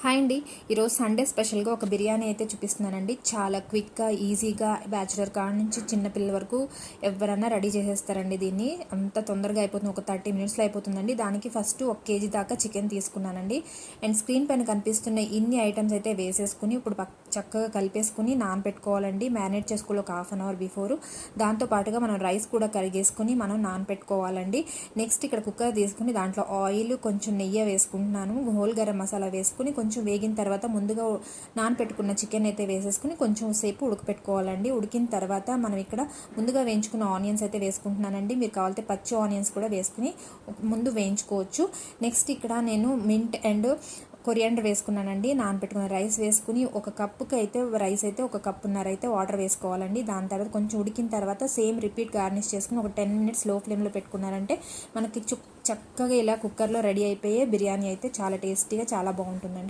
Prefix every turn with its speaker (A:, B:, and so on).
A: Hi అండి. ఈరోజు Sunday స్పెషల్గా ఒక బిర్యానీ అయితే చూపిస్తున్నానండి. చాలా క్విక్గా ఈజీగా బ్యాచులర్ కాడ నుంచి చిన్నపిల్లల వరకు ఎవరైనా రెడీ చేసేస్తారండి. దీన్ని అంత తొందరగా అయిపోతుంది, ఒక 30 మినిట్స్లో అయిపోతుందండి. దానికి ఫస్ట్ 1 కేజీ దాకా చికెన్ తీసుకున్నానండి. అండ్ స్క్రీన్ పైన కనిపిస్తున్న ఇన్ని ఐటమ్స్ అయితే వేసేసుకుని ఇప్పుడు చక్కగా కలిపేసుకుని నానపెట్టుకోవాలండి. మ్యారినేట్ చేసుకోవాలి ఒక హాఫ్ అన్ అవర్ బిఫోర్. దాంతోపాటుగా మనం రైస్ కూడా కడిగేసుకుని మనం నానపెట్టుకోవాలండి. నెక్స్ట్ ఇక్కడ కుక్కర్ తీసుకుని దాంట్లో ఆయిల్, కొంచెం నెయ్యి వేసుకుంటున్నాను. హోల్ గరం మసాలా వేసుకుని కొంచెం వేగిన తర్వాత ముందుగా నానపెట్టుకున్న చికెన్ అయితే వేసేసుకుని కొంచెం సేపు ఉడకపెట్టుకోవాలండి. ఉడికిన తర్వాత మనం ఇక్కడ ముందుగా వేయించుకున్న ఆనియన్స్ అయితే వేసుకుంటున్నానండి. మీరు కావాలంటే పచ్చి ఆనియన్స్ కూడా వేసుకుని ముందు వేయించుకోవచ్చు. నెక్స్ట్ ఇక్కడ నేను మింట్ అండ్ కొరియాండర్ వేసుకున్నానండి. నానబెట్టుకున్న రైస్ వేసుకుని ఒక కప్పుకి అయితే రైస్ అయితే ఒక కప్పున్నర అయితే వాటర్ వేసుకోవాలండి. దాని తర్వాత కొంచెం ఉడికిన తర్వాత సేమ్ రిపీట్ గార్నిష్ చేసుకుని ఒక 10 మినిట్స్ లో ఫ్లేమ్లో పెట్టుకున్నారంటే మనకి చక్కగా ఇలా కుక్కర్లో రెడీ అయిపోయే బిర్యానీ అయితే చాలా టేస్టీగా చాలా బాగుంటుందండి.